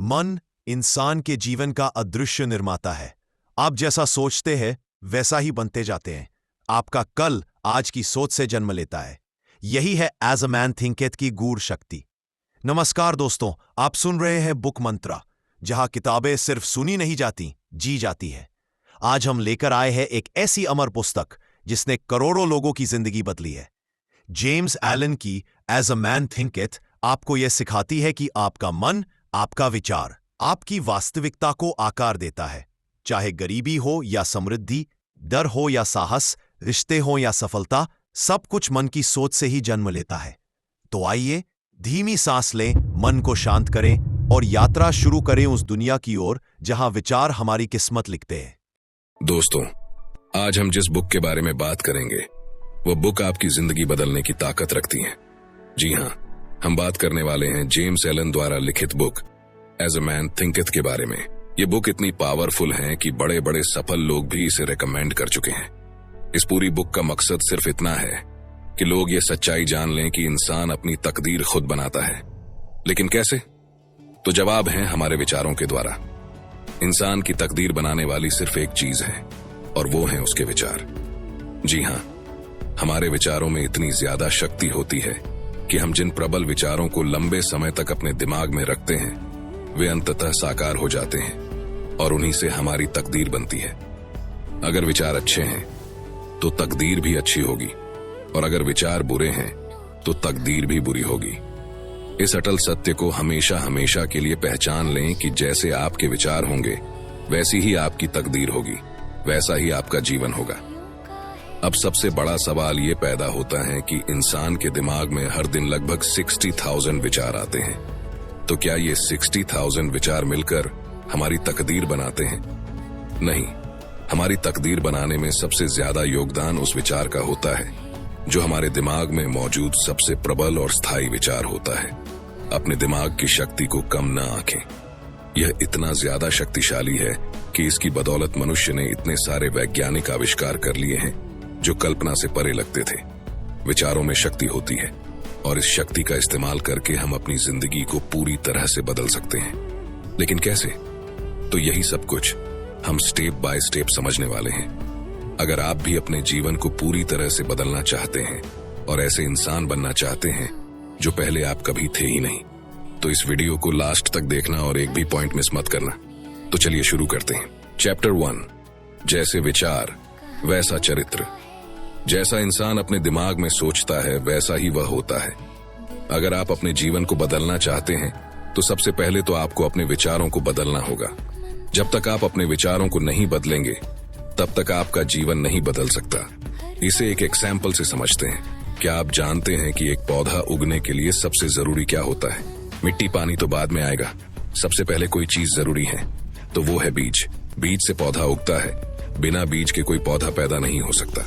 मन इंसान के जीवन का अदृश्य निर्माता है। आप जैसा सोचते हैं वैसा ही बनते जाते हैं। आपका कल आज की सोच से जन्म लेता है। यही है एज अ मैन थिंकेथ की गूढ़ शक्ति। नमस्कार दोस्तों, आप सुन रहे हैं बुक मंत्रा, जहां किताबें सिर्फ सुनी नहीं जाती, जी जाती है। आज हम लेकर आए हैं एक ऐसी अमर पुस्तक जिसने करोड़ों लोगों की जिंदगी बदली है। जेम्स एलन की एज अ मैन थिंकेथ आपको यह सिखाती है कि आपका मन, आपका विचार आपकी वास्तविकता को आकार देता है। चाहे गरीबी हो या समृद्धि, डर हो या साहस, रिश्ते हो या सफलता, सब कुछ मन की सोच से ही जन्म लेता है। तो आइए धीमी सांस लें, मन को शांत करें और यात्रा शुरू करें उस दुनिया की ओर जहां विचार हमारी किस्मत लिखते हैं। दोस्तों, आज हम जिस बुक के बारे में बात करेंगे वो बुक आपकी जिंदगी बदलने की ताकत रखती है। जी हां, हम बात करने वाले हैं जेम्स एलन द्वारा लिखित book as a man thinketh के बारे में। ये बुक इतनी पावरफुल है कि बड़े बड़े सफल लोग भी इसे रेकमेंड कर चुके हैं। इस पूरी बुक का मकसद सिर्फ इतना है कि लोग ये सच्चाई जान लें कि इंसान अपनी तकदीर खुद बनाता है। लेकिन कैसे? तो जवाब है हमारे विचारों के द्वारा। इंसान की तकदीर बनाने वाली सिर्फ एक चीज है और वो है उसके विचार। जी हां, हमारे विचारों में इतनी ज्यादा शक्ति होती है कि हम जिन प्रबल विचारों को लंबे समय तक अपने दिमाग में रखते हैं वे अंततः साकार हो जाते हैं और उन्हीं से हमारी तकदीर बनती है। अगर विचार अच्छे हैं तो तकदीर भी अच्छी होगी, और अगर विचार बुरे हैं तो तकदीर भी बुरी होगी। इस अटल सत्य को हमेशा हमेशा के लिए पहचान लें कि जैसे आपके विचार होंगे वैसी ही आपकी तकदीर होगी, वैसा ही आपका जीवन होगा। अब सबसे बड़ा सवाल ये पैदा होता है कि इंसान के दिमाग में हर दिन लगभग 60,000 विचार आते हैं। तो क्या ये 60,000 विचार मिलकर हमारी तकदीर बनाते हैं? नहीं, हमारी तकदीर बनाने में सबसे ज्यादा योगदान उस विचार का होता है जो हमारे दिमाग में मौजूद सबसे प्रबल और स्थायी विचार होता है। अपने दिमाग की शक्ति को कम न आंकें। यह इतना ज्यादा शक्तिशाली है कि इसकी बदौलत मनुष्य ने इतने सारे वैज्ञानिक आविष्कार कर लिए हैं जो कल्पना से परे लगते थे। विचारों में शक्ति होती है और इस शक्ति का इस्तेमाल करके हम अपनी जिंदगी को पूरी तरह से बदल सकते हैं। लेकिन कैसे? तो यही सब कुछ हम स्टेप बाय स्टेप समझने वाले हैं। अगर आप भी अपने जीवन को पूरी तरह से बदलना चाहते हैं और ऐसे इंसान बनना चाहते हैं जो पहले आप कभी थे ही नहीं, तो इस वीडियो को लास्ट तक देखना और एक भी पॉइंट मिस मत करना। तो चलिए शुरू करते हैं। चैप्टर 1, जैसे विचार वैसा चरित्र। जैसा इंसान अपने दिमाग में सोचता है वैसा ही वह होता है। अगर आप अपने जीवन को बदलना चाहते हैं तो सबसे पहले तो आपको अपने विचारों को बदलना होगा। जब तक आप अपने विचारों को नहीं बदलेंगे तब तक आपका जीवन नहीं बदल सकता। इसे एक एग्जाम्पल से समझते हैं। क्या आप जानते हैं कि एक पौधा उगने के लिए सबसे जरूरी क्या होता है? मिट्टी पानी तो बाद में आएगा, सबसे पहले कोई चीज जरूरी है, तो वो है बीज। बीज से पौधा उगता है, बिना बीज के कोई पौधा पैदा नहीं हो सकता।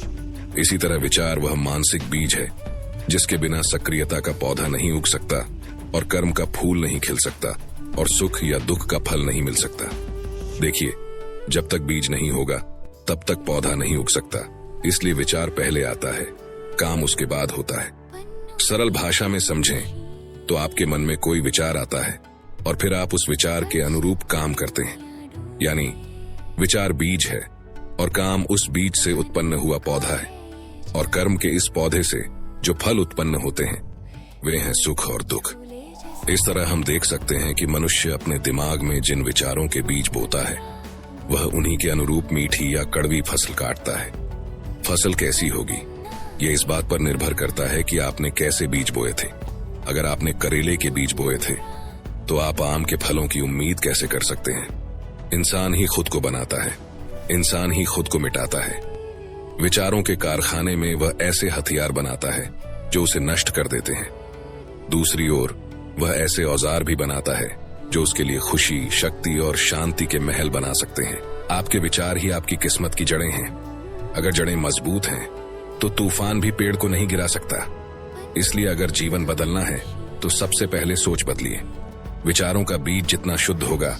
इसी तरह विचार वह मानसिक बीज है जिसके बिना सक्रियता का पौधा नहीं उग सकता और कर्म का फूल नहीं खिल सकता और सुख या दुख का फल नहीं मिल सकता। देखिए, जब तक बीज नहीं होगा तब तक पौधा नहीं उग सकता। इसलिए विचार पहले आता है, काम उसके बाद होता है। सरल भाषा में समझें तो आपके मन में कोई विचार आता है और फिर आप उस विचार के अनुरूप काम करते हैं। यानी विचार बीज है और काम उस बीज से उत्पन्न हुआ पौधा है, और कर्म के इस पौधे से जो फल उत्पन्न होते हैं वे हैं सुख और दुख। इस तरह हम देख सकते हैं कि मनुष्य अपने दिमाग में जिन विचारों के बीज बोता है वह उन्हीं के अनुरूप मीठी या कड़वी फसल काटता है। फसल कैसी होगी ये इस बात पर निर्भर करता है कि आपने कैसे बीज बोए थे। अगर आपने करेले के बीज बोए थे तो आप आम के फलों की उम्मीद कैसे कर सकते हैं? इंसान ही खुद को बनाता है, इंसान ही खुद को मिटाता है। विचारों के कारखाने में वह ऐसे हथियार बनाता है जो उसे नष्ट कर देते हैं। दूसरी ओर वह ऐसे औजार भी बनाता है जो उसके लिए खुशी, शक्ति और शांति के महल बना सकते हैं। आपके विचार ही आपकी किस्मत की जड़ें हैं। अगर जड़ें मजबूत हैं तो तूफान भी पेड़ को नहीं गिरा सकता। इसलिए अगर जीवन बदलना है तो सबसे पहले सोच बदलिए। विचारों का बीज जितना शुद्ध होगा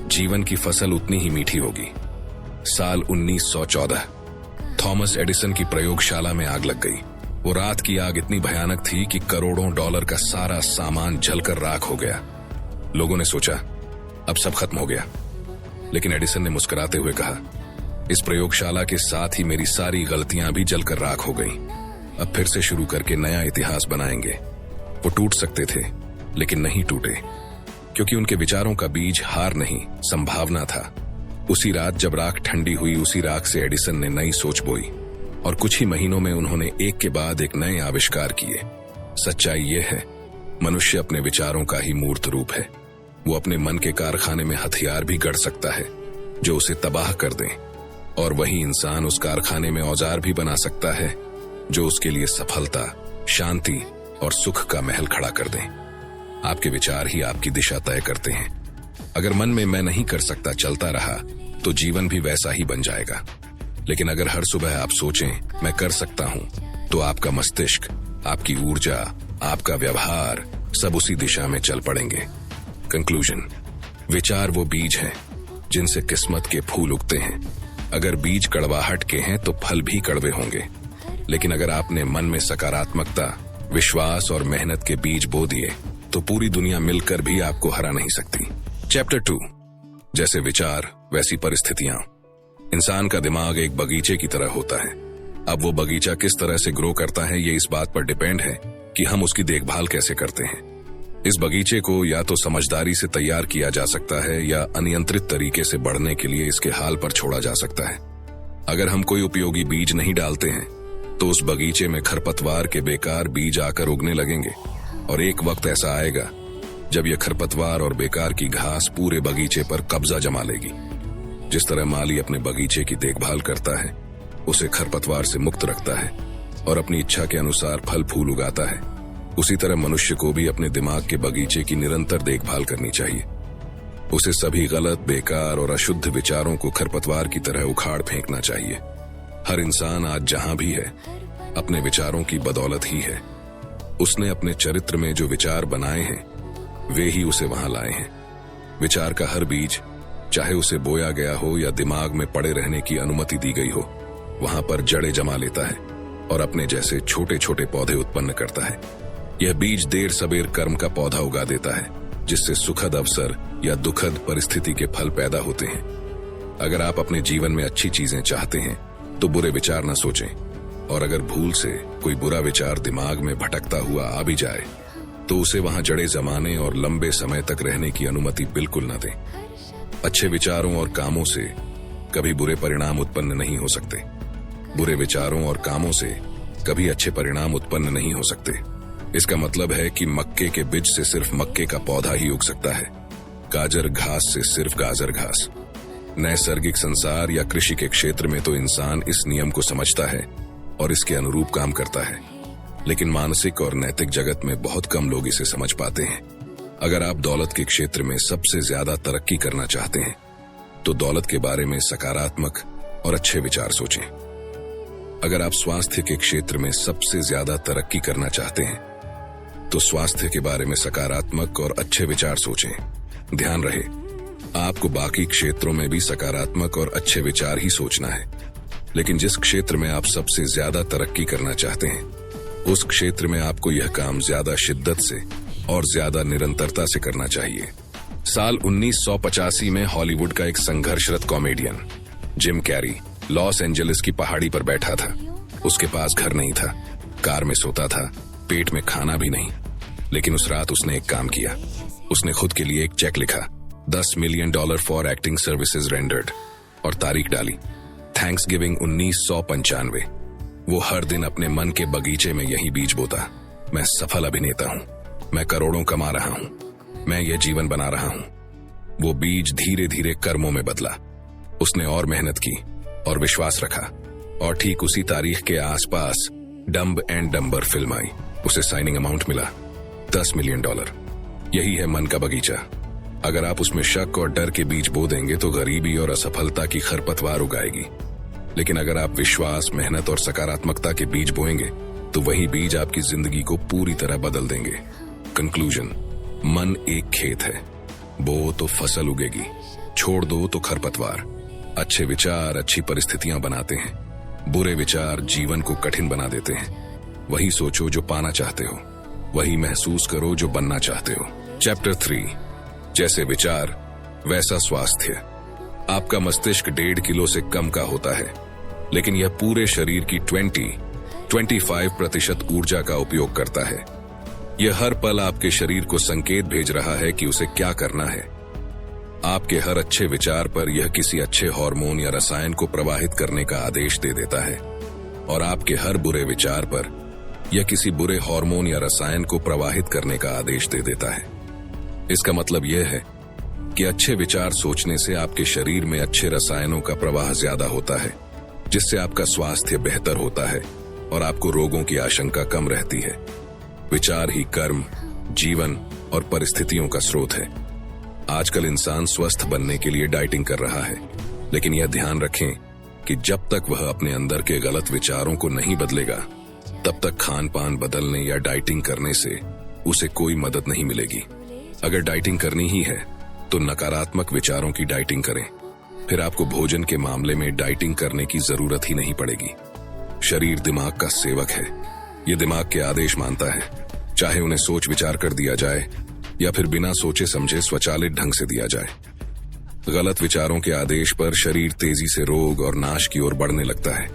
जीवन की फसल उतनी ही मीठी होगी। साल 1914 थॉमस एडिसन की प्रयोगशाला में आग लग गई। वो रात की आग इतनी भयानक थी कि करोड़ों डॉलर का सारा सामान जलकर राख हो गया। लोगों ने सोचा अब सब खत्म हो गया। लेकिन एडिसन ने मुस्कुराते हुए कहा, इस प्रयोगशाला के साथ ही मेरी सारी गलतियां भी जलकर राख हो गईं। अब फिर से शुरू करके नया इतिहास बनाएंगे। वो टूट सकते थे, लेकिन नहीं टूटे, क्योंकि उनके विचारों का बीज हार नहीं, संभावना था। उसी रात जब राख ठंडी हुई, उसी राख से एडिसन ने नई सोच बोई और कुछ ही महीनों में उन्होंने एक के बाद एक नए आविष्कार किए। सच्चाई ये है, मनुष्य अपने विचारों का ही मूर्त रूप है। वो अपने मन के कारखाने में हथियार भी गढ़ सकता है जो उसे तबाह कर दें, और वही इंसान उस कारखाने में औजार भी बना सकता है जो उसके लिए सफलता, शांति और सुख का महल खड़ा कर दें। आपके विचार ही आपकी दिशा तय करते हैं। अगर मन में मैं नहीं कर सकता चलता रहा तो जीवन भी वैसा ही बन जाएगा। लेकिन अगर हर सुबह आप सोचें मैं कर सकता हूं, तो आपका मस्तिष्क, आपकी ऊर्जा, आपका व्यवहार सब उसी दिशा में चल पड़ेंगे। कंक्लूजन, विचार वो बीज हैं जिनसे किस्मत के फूल उगते हैं। अगर बीज कड़वाहट के हैं तो फल भी कड़वे होंगे। लेकिन अगर आपने मन में सकारात्मकता, विश्वास और मेहनत के बीज बो दिए तो पूरी दुनिया मिलकर भी आपको हरा नहीं सकती। चैप्टर 2, जैसे विचार वैसी परिस्थितियां। इंसान का दिमाग एक बगीचे की तरह होता है। अब वो बगीचा किस तरह से ग्रो करता है ये इस बात पर डिपेंड है कि हम उसकी देखभाल कैसे करते हैं। इस बगीचे को या तो समझदारी से तैयार किया जा सकता है या अनियंत्रित तरीके से बढ़ने के लिए इसके हाल पर छोड़ा जा सकता है। अगर हम कोई उपयोगी बीज नहीं डालते हैं तो उस बगीचे में खरपतवार के बेकार बीज आकर उगने लगेंगे, और एक वक्त ऐसा आएगा जब यह खरपतवार और बेकार की घास पूरे बगीचे पर कब्जा जमा लेगी। जिस तरह माली अपने बगीचे की देखभाल करता है, उसे खरपतवार से मुक्त रखता है और अपनी इच्छा के अनुसार फल फूल उगाता है, उसी तरह मनुष्य को भी अपने दिमाग के बगीचे की निरंतर देखभाल करनी चाहिए। उसे सभी गलत, बेकार और अशुद्ध विचारों को खरपतवार की तरह उखाड़ फेंकना चाहिए। हर इंसान आज जहां भी है अपने विचारों की बदौलत ही है। उसने अपने चरित्र में जो विचार बनाए हैं वे ही उसे वहां लाए हैं। विचार का हर बीज, चाहे उसे बोया गया हो या दिमाग में पड़े रहने की अनुमति दी गई हो, वहां पर जड़ें जमा लेता है और अपने जैसे छोटे छोटे पौधे उत्पन्न करता है। यह बीज देर सबेर कर्म का पौधा उगा देता है, जिससे सुखद अवसर या दुखद परिस्थिति के फल पैदा होते हैं। अगर आप अपने जीवन में अच्छी चीजें चाहते हैं तो बुरे विचार न सोचें, और अगर भूल से कोई बुरा विचार दिमाग में भटकता हुआ आ भी जाए तो उसे वहां जड़ें जमाने और लंबे समय तक रहने की अनुमति बिल्कुल न दें। अच्छे विचारों और कामों से कभी बुरे परिणाम उत्पन्न नहीं हो सकते। बुरे विचारों और कामों से कभी अच्छे परिणाम उत्पन्न नहीं हो सकते। इसका मतलब है कि मक्के के बीज से सिर्फ मक्के का पौधा ही उग सकता है, गाजर घास से सिर्फ गाजर घास। नैसर्गिक संसार या कृषि के क्षेत्र में तो इंसान इस नियम को समझता है और इसके अनुरूप काम करता है, लेकिन मानसिक और नैतिक जगत में बहुत कम लोग इसे समझ पाते हैं। अगर आप दौलत के क्षेत्र में सबसे ज्यादा तरक्की करना चाहते हैं तो दौलत के बारे में सकारात्मक और अच्छे विचार सोचें। अगर आप स्वास्थ्य के क्षेत्र में सबसे ज्यादा तरक्की करना चाहते हैं तो स्वास्थ्य के बारे में सकारात्मक और अच्छे विचार सोचें। ध्यान रहे, आपको बाकी क्षेत्रों में भी सकारात्मक और अच्छे विचार ही सोचना है, लेकिन जिस क्षेत्र में आप सबसे ज्यादा तरक्की करना चाहते हैं उस क्षेत्र में आपको यह काम ज्यादा शिद्दत से और ज्यादा निरंतरता से करना चाहिए। साल 1985 में हॉलीवुड का एक संघर्षरत comedian Jim Carrey Los Angeles की पहाड़ी पर बैठा था। उसके पास घर नहीं था, कार में सोता था, पेट में खाना भी नहीं। लेकिन उस रात उसने एक काम किया। उसने खुद के लिए एक चेक लिखा, $10 million for acting services rendered, और तारीख डाली थैंक्सगिविंग 1995। वो हर दिन अपने मन के बगीचे में यही बीज बोता, मैं सफल अभिनेता हूं, मैं करोड़ों कमा रहा हूं, मैं ये जीवन बना रहा हूं। वो बीज धीरे धीरे कर्मों में बदला। उसने और मेहनत की और विश्वास रखा, और ठीक उसी तारीख के आसपास डम्ब एंड डम्बर फिल्म आई। उसे साइनिंग अमाउंट मिला $10 मिलियन। यही है मन का बगीचा। अगर आप उसमें शक और डर के बीज बो देंगे तो गरीबी और असफलता की खरपतवार उगाएगी। लेकिन अगर आप विश्वास, मेहनत और सकारात्मकता के बीज बोएंगे तो वही बीज आपकी जिंदगी को पूरी तरह बदल देंगे। कंक्लूजन, मन एक खेत है, बो तो फसल उगेगी, छोड़ दो तो खरपतवार। अच्छे विचार अच्छी परिस्थितियां बनाते हैं, बुरे विचार जीवन को कठिन बना देते हैं। वही सोचो जो पाना चाहते हो, वही महसूस करो जो बनना चाहते हो। चैप्टर 3, जैसे विचार वैसा स्वास्थ्य। आपका मस्तिष्क 1.5 किलो से कम का होता है, लेकिन यह पूरे शरीर की 25% ऊर्जा का उपयोग करता है। यह हर पल आपके शरीर को संकेत भेज रहा है कि उसे क्या करना है। आपके हर अच्छे विचार पर यह किसी अच्छे हार्मोन या रसायन को प्रवाहित करने का आदेश दे देता है, और आपके हर बुरे विचार पर यह किसी बुरे हार्मोन या रसायन को प्रवाहित करने का आदेश दे देता है। इसका मतलब यह है कि अच्छे विचार सोचने से आपके शरीर में अच्छे रसायनों का प्रवाह ज्यादा होता है, जिससे आपका स्वास्थ्य बेहतर होता है और आपको रोगों की आशंका कम रहती है। विचार ही कर्म, जीवन और परिस्थितियों का स्रोत है। आजकल इंसान स्वस्थ बनने के लिए डाइटिंग कर रहा है, लेकिन यह ध्यान रखें कि जब तक वह अपने अंदर के गलत विचारों को नहीं बदलेगा, तब तक खान पान बदलने या डाइटिंग करने से उसे कोई मदद नहीं मिलेगी। अगर डाइटिंग करनी ही है तो नकारात्मक विचारों की डाइटिंग करें, फिर आपको भोजन के मामले में डाइटिंग करने की जरूरत ही नहीं पड़ेगी। शरीर दिमाग का सेवक है। यह दिमाग के आदेश मानता है, चाहे उन्हें सोच विचार कर दिया जाए या फिर बिना सोचे समझे स्वचालित ढंग से दिया जाए। गलत विचारों के आदेश पर शरीर तेजी से रोग और नाश की ओर बढ़ने लगता है।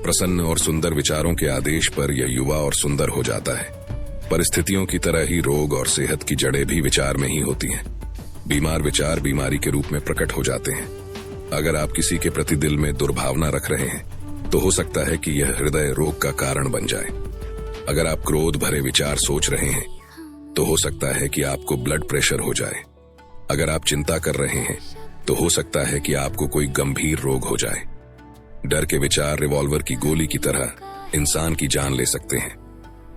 प्रसन्न और सुंदर विचारों के आदेश पर यह युवा और सुंदर हो जाता है। परिस्थितियों की तरह ही रोग और सेहत की जड़ें भी विचार में ही होती हैं। बीमार विचार बीमारी के रूप में प्रकट हो जाते हैं। अगर आप किसी के प्रति दिल में दुर्भावना रख रहे हैं, तो हो सकता है कि यह हृदय रोग का कारण बन जाए। अगर आप क्रोध भरे विचार सोच रहे हैं, तो हो सकता है कि आपको ब्लड प्रेशर हो जाए। अगर आप चिंता कर रहे हैं, तो हो सकता है कि आपको कोई गंभीर रोग हो जाए। डर के विचार रिवॉल्वर की गोली की तरह इंसान की जान ले सकते हैं।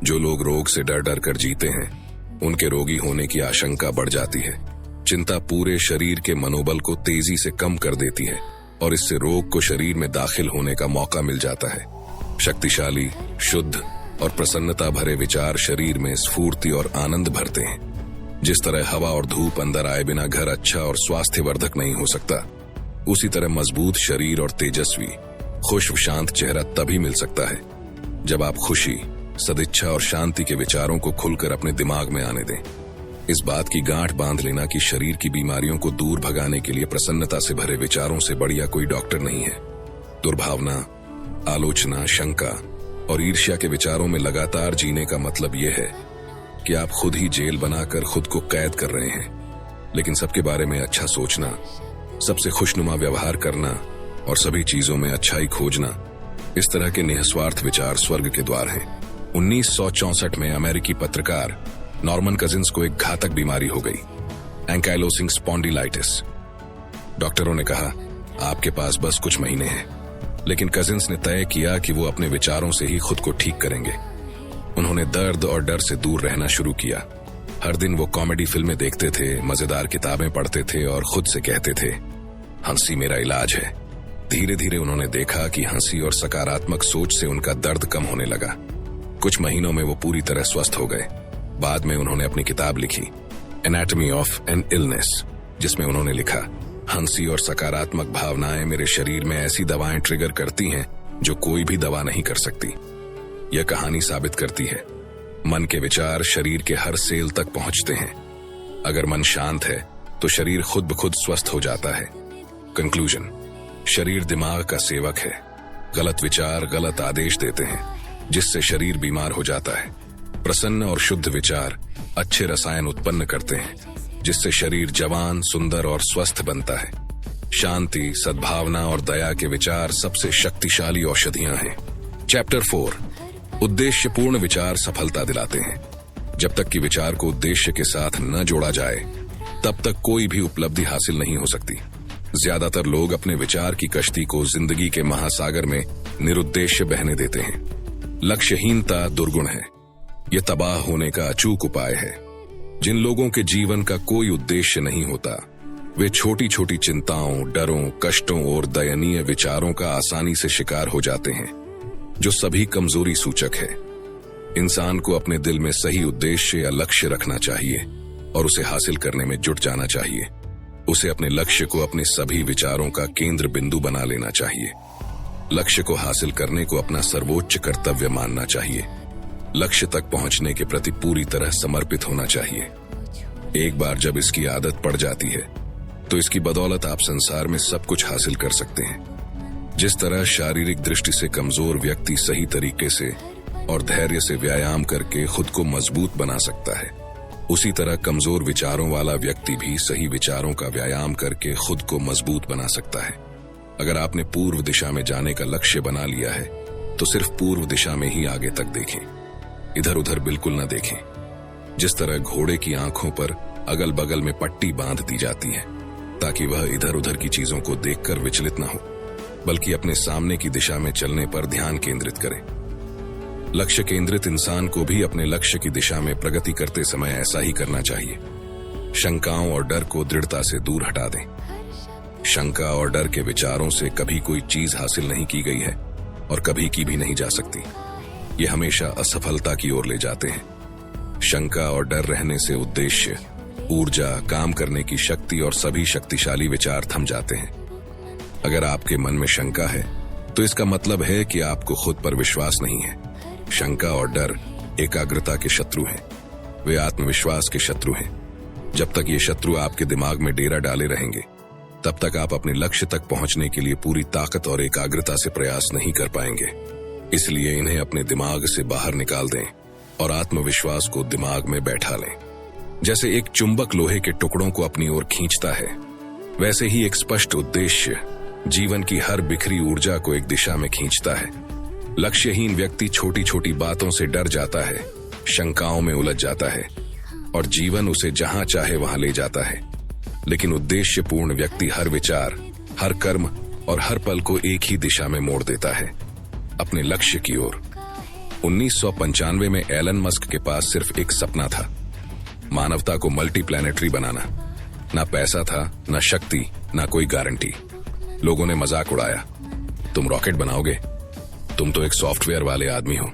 जो लोग रोग से डर डर कर जीते हैं, उनके रोगी होने की आशंका बढ़ जाती है। चिंता पूरे शरीर के मनोबल को तेजी से कम कर देती है और इससे रोग को शरीर में दाखिल होने का मौका मिल जाता है। शक्तिशाली, शुद्ध और प्रसन्नता भरे विचार शरीर में स्फूर्ति और आनंद भरते हैं। जिस तरह हवा और धूप अंदर आए बिना घर अच्छा और स्वास्थ्यवर्धक नहीं हो सकता, उसी तरह मजबूत शरीर और तेजस्वी, खुश शांत चेहरा तभी मिल सकता है जब आप खुशी, सदिच्छा और शांति के विचारों को खुलकर अपने दिमाग में आने दें। इस बात की गांठ बांध लेना कि शरीर की बीमारियों को दूर भगाने के लिए प्रसन्नता से भरे विचारों से बढ़िया कोई डॉक्टर नहीं है। दुर्भावना, आलोचना, शंका और ईर्ष्या के विचारों में लगातार जीने का मतलब यह है कि आप खुद ही जेल बनाकर खुद को कैद कर रहे हैं। लेकिन सबके बारे में अच्छा सोचना, सबसे खुशनुमा व्यवहार करना और सभी चीजों में अच्छाई खोजना, इस तरह के निस्वार्थ विचार स्वर्ग के द्वार हैं। 1964 में अमेरिकी पत्रकार नॉर्मन कजिन्स को एक घातक बीमारी हो गई, एंकाइलोसिंग स्पॉन्डिलाइटिस। डॉक्टरों ने कहा, आपके पास बस कुछ महीने हैं। लेकिन कजिन्स ने तय किया कि वो अपने विचारों से ही खुद को ठीक करेंगे। उन्होंने दर्द और डर से दूर रहना शुरू किया। हर दिन वो कॉमेडी फिल्में देखते थे, मजेदार किताबें पढ़ते थे और खुद से कहते थे, हंसी मेरा इलाज है। धीरे धीरे उन्होंने देखा कि हंसी और सकारात्मक सोच से उनका दर्द कम होने लगा। कुछ महीनों में वो पूरी तरह स्वस्थ हो गए। बाद में उन्होंने अपनी किताब लिखी, एनाटॉमी ऑफ एन इलनेस, जिसमें उन्होंने लिखा, हंसी और सकारात्मक भावनाएं मेरे शरीर में ऐसी दवाएं ट्रिगर करती हैं जो कोई भी दवा नहीं कर सकती। यह कहानी साबित करती है, मन के विचार शरीर के हर सेल तक पहुंचते हैं। अगर मन शांत है तो शरीर खुद ब खुद स्वस्थ हो जाता है। कंक्लूजन, शरीर दिमाग का सेवक है। गलत विचार गलत आदेश देते हैं, जिससे शरीर बीमार हो जाता है। प्रसन्न और शुद्ध विचार अच्छे रसायन उत्पन्न करते हैं, जिससे शरीर जवान, सुंदर और स्वस्थ बनता है। शांति, सद्भावना और दया के विचार सबसे शक्तिशाली औषधियां हैं। चैप्टर 4, उद्देश्यपूर्ण विचार सफलता दिलाते हैं। जब तक कि विचार को उद्देश्य के साथ न जोड़ा जाए, तब तक कोई भी उपलब्धि हासिल नहीं हो सकती। ज्यादातर लोग अपने विचार की कश्ती को जिंदगी के महासागर में निरुद्देश्य बहने देते हैं। लक्ष्यहीनता दुर्गुण है। यह तबाह होने का अचूक उपाय है। जिन लोगों के जीवन का कोई उद्देश्य नहीं होता, वे छोटी छोटी चिंताओं, डरों, कष्टों और दयनीय विचारों का आसानी से शिकार हो जाते हैं, जो सभी कमजोरी सूचक है। इंसान को अपने दिल में सही उद्देश्य या लक्ष्य रखना चाहिए और उसे हासिल करने में जुट जाना चाहिए। उसे अपने लक्ष्य को अपने सभी विचारों का केंद्र बिंदु बना लेना चाहिए। लक्ष्य को हासिल करने को अपना सर्वोच्च कर्तव्य मानना चाहिए। लक्ष्य तक पहुंचने के प्रति पूरी तरह समर्पित होना चाहिए। एक बार जब इसकी आदत पड़ जाती है, तो इसकी बदौलत आप संसार में सब कुछ हासिल कर सकते हैं। जिस तरह शारीरिक दृष्टि से कमजोर व्यक्ति सही तरीके से और धैर्य से व्यायाम करके खुद को मजबूत बना सकता है, उसी तरह कमजोर विचारों वाला व्यक्ति भी सही विचारों का व्यायाम करके खुद को मजबूत बना सकता है। अगर आपने पूर्व दिशा में जाने का लक्ष्य बना लिया है तो सिर्फ पूर्व दिशा में ही आगे तक देखें, इधर उधर बिल्कुल न देखें। जिस तरह घोड़े की आंखों पर अगल बगल में पट्टी बांध दी जाती है ताकि वह इधर उधर की चीजों को देखकर विचलित न हो, बल्कि अपने सामने की दिशा में चलने पर ध्यान केंद्रित करे। लक्ष्य केंद्रित इंसान को भी अपने लक्ष्य की दिशा में प्रगति करते समय ऐसा ही करना चाहिए। शंकाओं और डर को दृढ़ता से दूर हटा दें। शंका और डर के विचारों से कभी कोई चीज हासिल नहीं की गई है और कभी की भी नहीं जा सकती। ये हमेशा असफलता की ओर ले जाते हैं। शंका और डर रहने से उद्देश्य, ऊर्जा, काम करने की शक्ति और सभी शक्तिशाली विचार थम जाते हैं। अगर आपके मन में शंका है तो इसका मतलब है कि आपको खुद पर विश्वास नहीं है। शंका और डर एकाग्रता के शत्रु हैं। वे आत्मविश्वास के शत्रु हैं। जब तक ये शत्रु आपके दिमाग में डेरा डाले रहेंगे, तब तक आप अपने लक्ष्य तक पहुंचने के लिए पूरी ताकत और एकाग्रता से प्रयास नहीं कर पाएंगे। इसलिए इन्हें अपने दिमाग से बाहर निकाल दें और आत्मविश्वास को दिमाग में बैठा लें। जैसे एक चुंबक लोहे के टुकड़ों को अपनी ओर खींचता है, वैसे ही एक स्पष्ट उद्देश्य जीवन की हर बिखरी ऊर्जा को एक दिशा में खींचता है। लक्ष्यहीन व्यक्ति छोटी छोटी बातों से डर जाता है, शंकाओं में उलझ जाता है और जीवन उसे जहां चाहे वहां ले जाता है। लेकिन उद्देश्यपूर्ण व्यक्ति हर विचार, हर कर्म और हर पल को एक ही दिशा में मोड़ देता है, अपने लक्ष्य की ओर। 1995 में एलन मस्क के पास सिर्फ एक सपना था, मानवता को मल्टीप्लैनेटरी बनाना। ना पैसा था, ना शक्ति, ना कोई गारंटी। लोगों ने मजाक उड़ाया, तुम रॉकेट बनाओगे, तुम तो एक सॉफ्टवेयर वाले आदमी हो।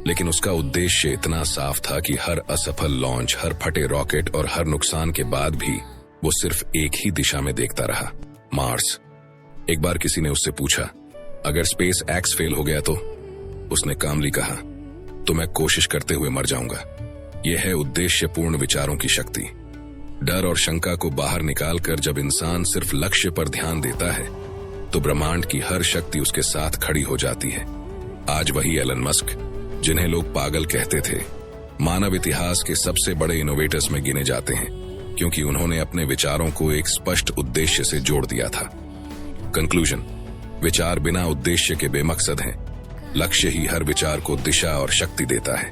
लेकिन उसका उद्देश्य इतना साफ था कि हर असफल लॉन्च, हर फटे रॉकेट और हर नुकसान के बाद भी वो सिर्फ एक ही दिशा में देखता रहा, मार्स। एक बार किसी ने उससे पूछा, अगर स्पेस एक्स फेल हो गया तो? उसने कामली कहा, तो मैं कोशिश करते हुए मर जाऊंगा। यह है उद्देश्यपूर्ण विचारों की शक्ति। डर और शंका को बाहर निकालकर जब इंसान सिर्फ लक्ष्य पर ध्यान देता है तो ब्रह्मांड की हर शक्ति उसके साथ खड़ी हो जाती है। आज वही एलन मस्क, जिन्हें लोग पागल कहते थे, मानव इतिहास के सबसे बड़े इनोवेटर्स में गिने जाते हैं, क्योंकि उन्होंने अपने विचारों को एक स्पष्ट उद्देश्य से जोड़ दिया था। कंक्लूजन: विचार बिना उद्देश्य के बेमकसद हैं। लक्ष्य ही हर विचार को दिशा और शक्ति देता है।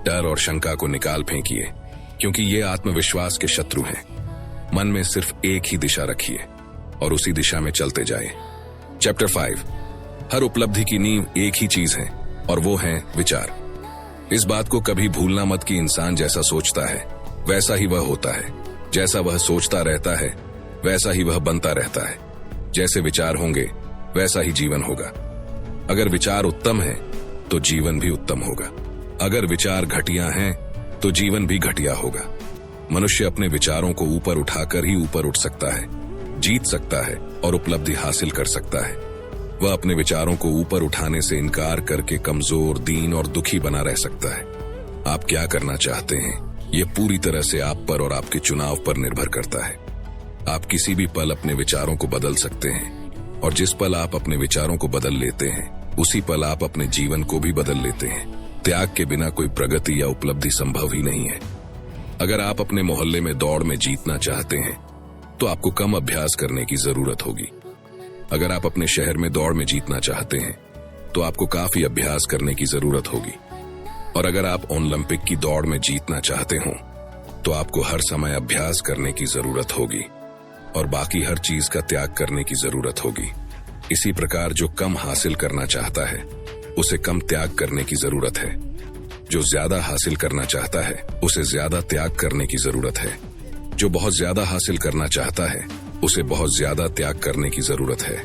डर और शंका को निकाल फेंकिए, क्योंकि ये आत्मविश्वास के शत्रु हैं। मन में सिर्फ एक ही दिशा रखिए और उसी दिशा में चलते जाएं। चैप्टर 5। हर उपलब्धि की नींव एक ही चीज है और वो है विचार। इस बात को कभी भूलना मत कि इंसान जैसा सोचता है वैसा ही वह होता है। जैसा वह सोचता रहता है वैसा ही वह बनता रहता है। जैसे विचार होंगे वैसा ही जीवन होगा। अगर विचार उत्तम है तो जीवन भी उत्तम होगा। अगर विचार घटिया हैं तो जीवन भी घटिया होगा। मनुष्य अपने विचारों को ऊपर उठाकर ही ऊपर उठ सकता है, जीत सकता है और उपलब्धि हासिल कर सकता है। वह अपने विचारों को ऊपर उठाने से इनकार करके कमजोर, दीन और दुखी बना रह सकता है। आप क्या करना चाहते हैं, यह पूरी तरह से आप पर और आपके चुनाव पर निर्भर करता है। आप किसी भी पल अपने विचारों को बदल सकते हैं और जिस पल आप अपने विचारों को बदल लेते हैं उसी पल आप अपने जीवन को भी बदल लेते हैं। त्याग के बिना कोई प्रगति या उपलब्धि संभव ही नहीं है। अगर आप अपने मोहल्ले में दौड़ में जीतना चाहते हैं तो आपको कम अभ्यास करने की जरूरत होगी। अगर आप अपने शहर में दौड़ में जीतना चाहते हैं तो आपको काफी अभ्यास करने की जरूरत होगी। और अगर आप ओलंपिक की दौड़ में जीतना चाहते हो तो आपको हर समय अभ्यास करने की जरूरत होगी और बाकी हर चीज का त्याग करने की जरूरत होगी। इसी प्रकार जो कम हासिल करना चाहता है उसे कम त्याग करने की जरूरत है। जो ज्यादा हासिल करना चाहता है उसे ज्यादा त्याग करने की जरूरत है। जो बहुत ज्यादा हासिल करना चाहता है उसे बहुत ज्यादा त्याग करने की जरूरत है।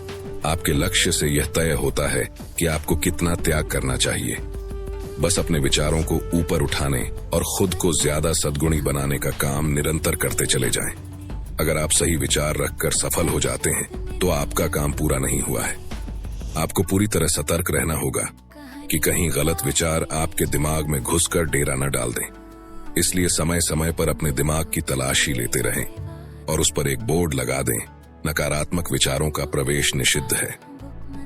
आपके लक्ष्य से यह तय होता है कि आपको कितना त्याग करना चाहिए। बस अपने विचारों को ऊपर उठाने और खुद को ज्यादा सद्गुणी बनाने का काम निरंतर करते चले जाएं। अगर आप सही विचार रखकर सफल हो जाते हैं तो आपका काम पूरा नहीं हुआ है। आपको पूरी तरह सतर्क रहना होगा कि कहीं गलत विचार आपके दिमाग में घुसकर डेरा न डाल दें। इसलिए समय समय पर अपने दिमाग की तलाशी लेते रहें और उस पर एक बोर्ड लगा दें, नकारात्मक विचारों का प्रवेश निषिद्ध है।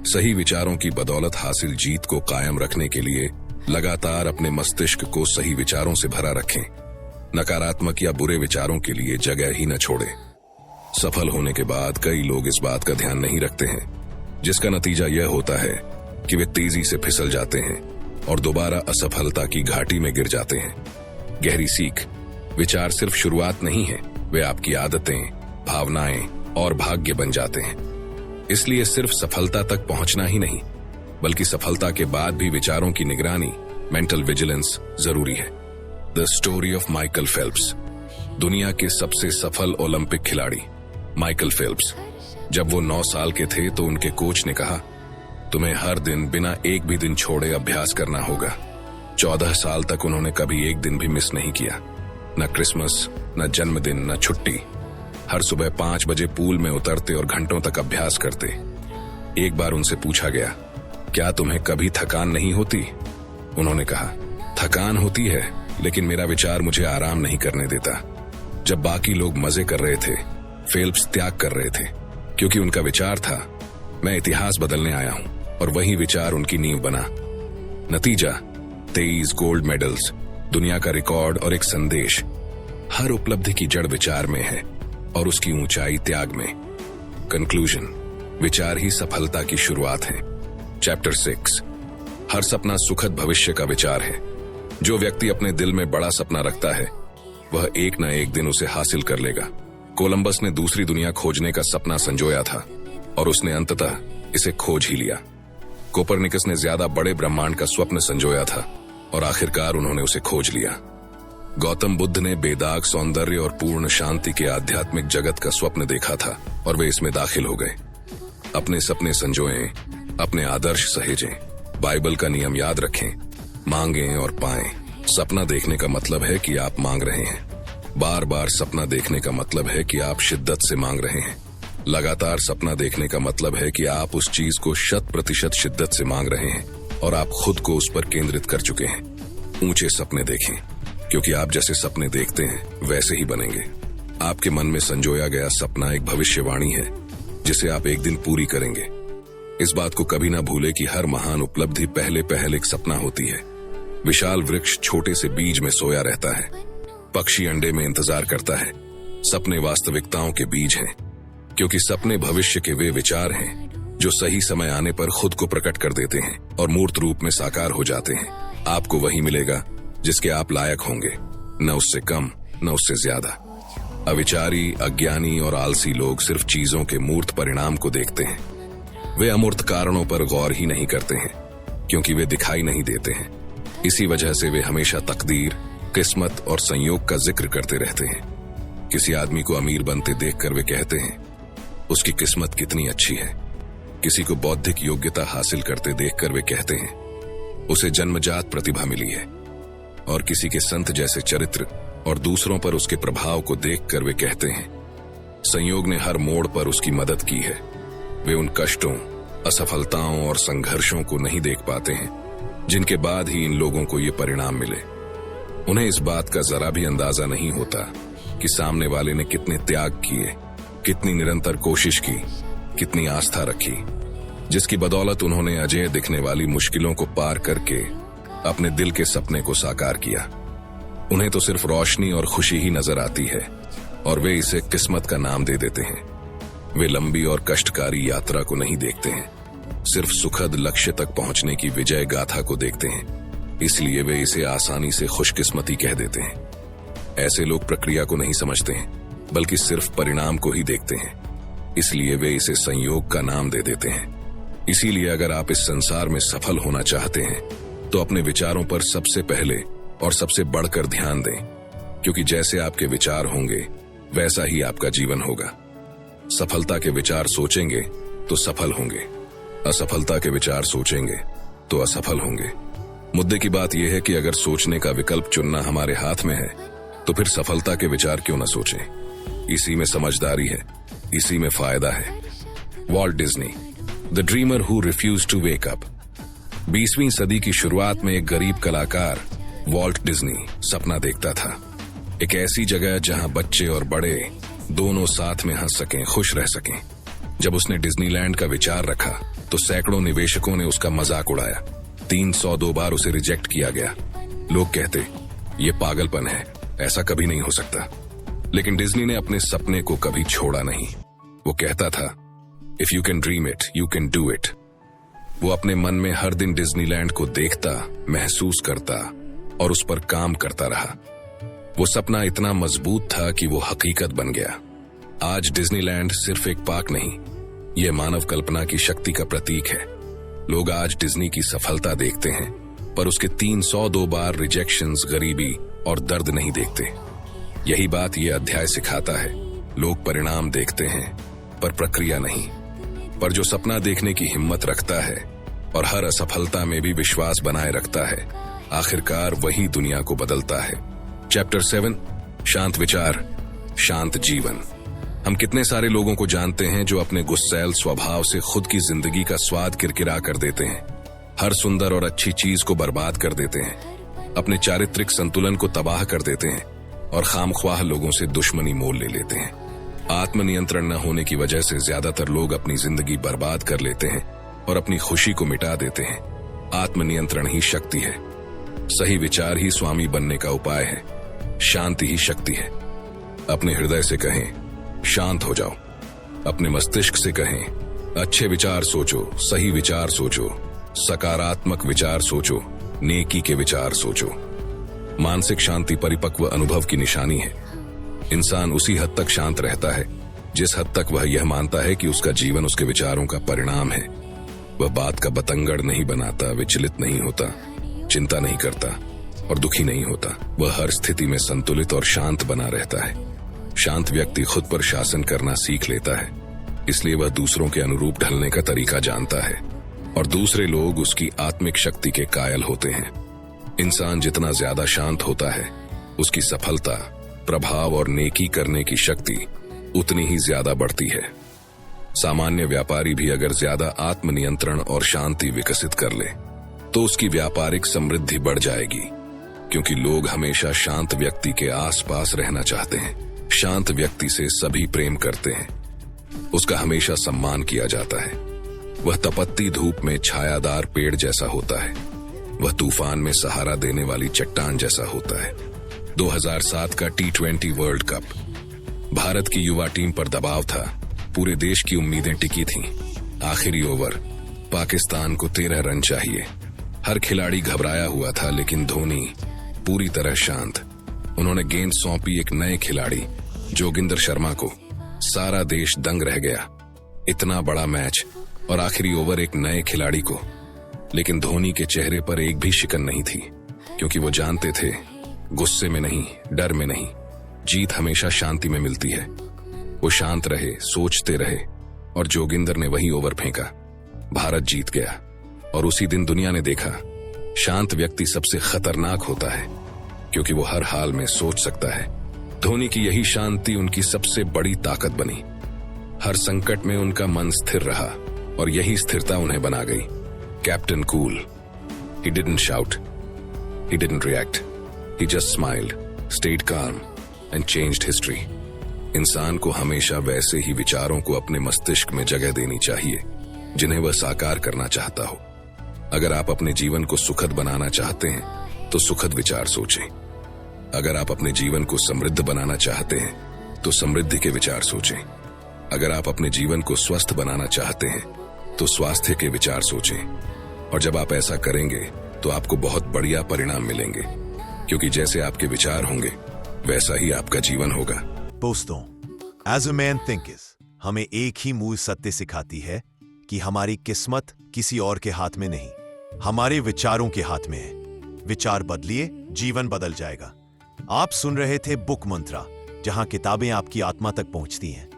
सही विचारों की बदौलत हासिल जीत को कायम रखने के लिए लगातार अपने मस्तिष्क को सही विचारों से भरा रखें। नकारात्मक या बुरे विचारों के लिए जगह ही न छोड़ें। सफल होने के बाद कई लोग इस बात का ध्यान नहीं रखते हैं, जिसका नतीजा यह होता है कि वे तेजी से फिसल जाते हैं और दोबारा असफलता की घाटी में गिर जाते हैं। गहरी सीख: विचार सिर्फ शुरुआत नहीं है, वे आपकी आदतें, भावनाएं और भाग्य बन जाते हैं। इसलिए सिर्फ सफलता तक पहुंचना ही नहीं, बल्कि सफलता के बाद भी विचारों की निगरानी, मेंटल विजिलेंस जरूरी है। The story of Michael Phelps. दुनिया के सबसे सफल ओलंपिक खिलाड़ी माइकल फेल्प्स। जब वो 9 साल के थे तो उनके कोच ने कहा, तुम्हें हर दिन बिना एक भी दिन छोड़े अभ्यास करना होगा। 14 साल तक उन्होंने कभी एक दिन भी मिस नहीं किया, न क्रिसमस, न जन्मदिन, न छुट्टी। हर सुबह 5 बजे पूल में उतरते और घंटों तक अभ्यास करते। एक बार उनसे पूछा गया, क्या तुम्हें कभी थकान नहीं होती? उन्होंने कहा, थकान होती है, लेकिन मेरा विचार मुझे आराम नहीं करने देता। जब बाकी लोग मजे कर रहे थे, फेल्प्स त्याग कर रहे थे, क्योंकि उनका विचार था, मैं इतिहास बदलने आया हूं, और वही विचार उनकी नींव बना। नतीजा: 23 गोल्ड मेडल्स, दुनिया का रिकॉर्ड और एक संदेश। हर उपलब्धि की जड़ विचार में है और उसकी ऊंचाई त्याग में। कंक्लूजन: विचार ही सफलता की शुरुआत है। चैप्टर 6। हर सपना सुखद भविष्य का विचार है। जो व्यक्ति अपने दिल में बड़ा सपना रखता है, वह एक न एक दिन उसे हासिल कर लेगा। कोलंबस ने दूसरी दुनिया खोजने का सपना संजोया था और उसने अंततः इसे खोज ही लिया। कोपरनिकस ने ज्यादा बड़े ब्रह्मांड का स्वप्न संजोया था और आखिरकार उन्होंने उसे खोज लिया। गौतम बुद्ध ने बेदाग सौंदर्य और पूर्ण शांति के आध्यात्मिक जगत का स्वप्न देखा था और वे इसमें दाखिल हो गए। अपने सपने संजोएं, अपने आदर्श सहेजें, बाइबल का नियम याद रखें, मांगें और पाएं। सपना देखने का मतलब है कि आप मांग रहे हैं। बार बार सपना देखने का मतलब है कि आप शिद्दत से मांग रहे हैं। लगातार सपना देखने का मतलब है कि आप उस चीज को 100% शिद्दत से मांग रहे हैं और आप खुद को उस पर केंद्रित कर चुके हैं। ऊंचे सपने देखें, क्योंकि आप जैसे सपने देखते हैं वैसे ही बनेंगे। आपके मन में संजोया गया सपना एक भविष्यवाणी है जिसे आप एक दिन पूरी करेंगे। इस बात को कभी ना भूले कि हर महान उपलब्धि पहले एक सपना होती है। विशाल वृक्ष छोटे से बीज में सोया रहता है। पक्षी अंडे में इंतजार करता है। सपने वास्तविकताओं के बीज हैं, क्योंकि सपने भविष्य के वे विचार हैं जो सही समय आने पर खुद को प्रकट कर देते हैं और मूर्त रूप में साकार हो जाते हैं। आपको वही मिलेगा जिसके आप लायक होंगे, न उससे कम न उससे ज्यादा। अविचारी, अज्ञानी और आलसी लोग सिर्फ चीजों के मूर्त परिणाम को देखते हैं। वे अमूर्त कारणों पर गौर ही नहीं करते हैं, क्योंकि वे दिखाई नहीं देते हैं। इसी वजह से वे हमेशा तकदीर, किस्मत और संयोग का जिक्र करते रहते हैं। किसी आदमी को अमीर बनते देखकर वे कहते हैं, उसकी किस्मत कितनी अच्छी है। किसी को बौद्धिक योग्यता हासिल करते देखकर वे कहते हैं, उसे जन्मजात प्रतिभा मिली है। और किसी के संत जैसे चरित्र और दूसरों पर उसके प्रभाव को देखकर वे कहते हैं, संयोग ने हर मोड़ पर उसकी मदद की है। वे उन कष्टों, असफलताओं और संघर्षों को नहीं देख पाते हैं जिनके बाद ही इन लोगों को ये परिणाम मिले। उन्हें इस बात का जरा भी अंदाजा नहीं होता कि सामने वाले ने कितने त्याग किए, कितनी निरंतर कोशिश की, कितनी आस्था रखी, जिसकी बदौलत उन्होंने अजेय दिखने वाली मुश्किलों को पार करके अपने दिल के सपने को साकार किया। उन्हें तो सिर्फ रोशनी और खुशी ही नजर आती है और वे इसे किस्मत का नाम दे देते हैं। वे लंबी और कष्टकारी यात्रा को नहीं देखते हैं, सिर्फ सुखद लक्ष्य तक पहुंचने की विजय गाथा को देखते हैं। इसलिए वे इसे आसानी से खुशकिस्मती कह देते हैं। ऐसे लोग प्रक्रिया को नहीं समझते हैं, बल्कि सिर्फ परिणाम को ही देखते हैं। इसलिए वे इसे संयोग का नाम दे देते हैं। इसीलिए अगर आप इस संसार में सफल होना चाहते हैं तो अपने विचारों पर सबसे पहले और सबसे बढ़कर ध्यान दें, क्योंकि जैसे आपके विचार होंगे वैसा ही आपका जीवन होगा। सफलता के विचार सोचेंगे तो सफल होंगे, असफलता के विचार सोचेंगे तो असफल होंगे। मुद्दे की बात यह है कि अगर सोचने का विकल्प चुनना हमारे हाथ में है तो फिर सफलता के विचार क्यों न सोचें। इसी में समझदारी है, इसी में फायदा है। Walt Disney, the dreamer who refused to wake up. 20वीं सदी की शुरुआत में एक गरीब कलाकार वॉल्ट डिज्नी सपना देखता था, एक ऐसी जगह जहां बच्चे और बड़े दोनों साथ में हंस सकें, खुश रह सकें। जब उसने डिज्नीलैंड का विचार रखा तो सैकड़ों निवेशकों ने उसका मजाक उड़ाया। 302 बार उसे रिजेक्ट किया गया। लोग कहते ये पागलपन है, ऐसा कभी नहीं हो सकता। लेकिन डिज्नी ने अपने सपने को कभी छोड़ा नहीं। वो कहता था, if you can dream it you can do it. वो अपने मन में हर दिन डिज्नीलैंड को देखता, महसूस करता और उस पर काम करता रहा। वो सपना इतना मजबूत था कि वो हकीकत बन गया। आज डिज्नीलैंड सिर्फ एक पार्क नहीं, यह मानव कल्पना की शक्ति का प्रतीक है। लोग आज डिज्नी की सफलता देखते हैं, पर उसके 302 बार रिजेक्शंस, गरीबी और दर्द नहीं देखते। यही बात यह अध्याय सिखाता है। लोग परिणाम देखते हैं, पर प्रक्रिया नहीं। पर जो सपना देखने की हिम्मत रखता है और हर असफलता में भी विश्वास बनाए रखता है, आखिरकार वही दुनिया को बदलता है। चैप्टर 7, शांत विचार, शांत जीवन। हम कितने सारे लोगों को जानते हैं जो अपने गुस्सैल स्वभाव से खुद की जिंदगी का स्वाद किरकिरा कर देते हैं, हर सुंदर और अच्छी चीज को बर्बाद कर देते हैं, अपने चारित्रिक संतुलन को तबाह कर देते हैं और खामख्वाह लोगों से दुश्मनी मोल ले लेते हैं। आत्मनियंत्रण न होने की वजह से ज्यादातर लोग अपनी जिंदगी बर्बाद कर लेते हैं और अपनी खुशी को मिटा देते हैं। आत्मनियंत्रण ही शक्ति है। सही विचार ही स्वामी बनने का उपाय है। शांति ही शक्ति है। अपने हृदय से कहें, शांत हो जाओ। अपने मस्तिष्क से कहें, अच्छे विचार सोचो, सही विचार सोचो, सकारात्मक विचार सोचो, नेकी के विचार सोचो। मानसिक शांति परिपक्व अनुभव की निशानी है। इंसान उसी हद तक शांत रहता है जिस हद तक वह यह मानता है कि उसका जीवन उसके विचारों का परिणाम है। वह बात का बतंगड़ नहीं बनाता, विचलित नहीं होता, चिंता नहीं करता और दुखी नहीं होता। वह हर स्थिति में संतुलित और शांत बना रहता है। शांत व्यक्ति खुद पर शासन करना सीख लेता है, इसलिए वह दूसरों के अनुरूप ढलने का तरीका जानता है और दूसरे लोग उसकी आत्मिक शक्ति के कायल होते हैं। इंसान जितना ज्यादा शांत होता है, उसकी सफलता, प्रभाव और नेकी करने की शक्ति उतनी ही ज्यादा बढ़ती है। सामान्य व्यापारी भी अगर ज्यादा आत्मनियंत्रण और शांति विकसित कर ले तो उसकी व्यापारिक समृद्धि बढ़ जाएगी, क्योंकि लोग हमेशा शांत व्यक्ति के आसपास रहना चाहते हैं। शांत व्यक्ति से सभी प्रेम करते हैं, उसका हमेशा सम्मान किया जाता है। वह तपती धूप में छायादार पेड़ जैसा होता है। वह तूफान में सहारा देने वाली चट्टान जैसा होता है। 2007 का T20 वर्ल्ड कप, भारत की युवा टीम पर दबाव था। पूरे देश की उम्मीदें टिकी थीं। आखिरी ओवर, पाकिस्तान को 13 रन चाहिए। हर खिलाड़ी घबराया हुआ था, लेकिन धोनी पूरी तरह शांत। उन्होंने गेंद सौंपी एक नए खिलाड़ी, जोगिंदर शर्मा को। सारा देश दंग रह गया। इतना बड़ा मैच और आखिरी ओवर एक नए खिलाड़ी को। लेकिन धोनी के चेहरे पर एक भी शिकन नहीं थी, क्योंकि वो जानते थे, गुस्से में नहीं, डर में नहीं, जीत हमेशा शांति में मिलती है। वो शांत रहे, सोचते रहे और जोगिंदर ने वही ओवर फेंका। भारत जीत गया और उसी दिन दुनिया ने देखा, शांत व्यक्ति सबसे खतरनाक होता है, क्योंकि वो हर हाल में सोच सकता है। धोनी की यही शांति उनकी सबसे बड़ी ताकत बनी। हर संकट में उनका मन स्थिर रहा और यही स्थिरता उन्हें बना गई। Captain cool, he didn't shout, he didn't react, he just smiled, stayed calm and changed history. इंसान को हमेशा वैसे ही विचारों को अपने मस्तिष्क में जगह देनी चाहिए जिन्हें वह साकार करना चाहता हो। अगर आप अपने जीवन को सुखद बनाना चाहते हैं तो सुखद विचार सोचें। अगर आप अपने जीवन को समृद्ध बनाना चाहते हैं तो समृद्धि के विचार सोचें। अगर आप अपने जीवन को स्वस्थ बनाना चाहते हैं तो स्वास्थ्य के विचार सोचें। और जब आप ऐसा करेंगे तो आपको बहुत बढ़िया परिणाम मिलेंगे, क्योंकि जैसे आपके विचार होंगे वैसा ही आपका जीवन होगा। दोस्तों, एज अ मैन थिंकर्स हमें एक ही मूल सत्य सिखाती है कि हमारी किस्मत किसी और के हाथ में नहीं, हमारे विचारों के हाथ में है। विचार बदलिए, जीवन बदल जाएगा। आप सुन रहे थे बुक मंत्रा, जहां किताबें आपकी आत्मा तक पहुंचती हैं।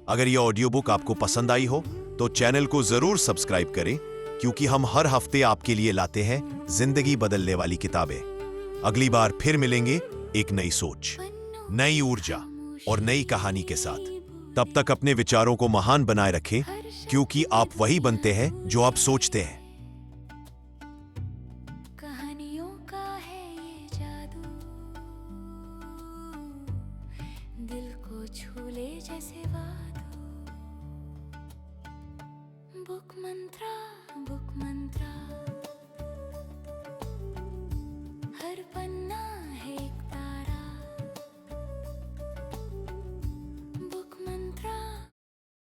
अगर यह ऑडियो बुक आपको पसंद आई हो तो चैनल को जरूर सब्सक्राइब करें, क्योंकि हम हर हफ्ते आपके लिए लाते हैं जिंदगी बदलने वाली किताबें। अगली बार फिर मिलेंगे एक नई सोच, नई ऊर्जा और नई कहानी के साथ। तब तक अपने विचारों को महान बनाए रखें, क्योंकि आप वही बनते हैं जो आप सोचते हैं। कहानियों का है ये जादू, दिल को छू ले जैसे वादों। बुक मंत्रा, बुक मंत्रा।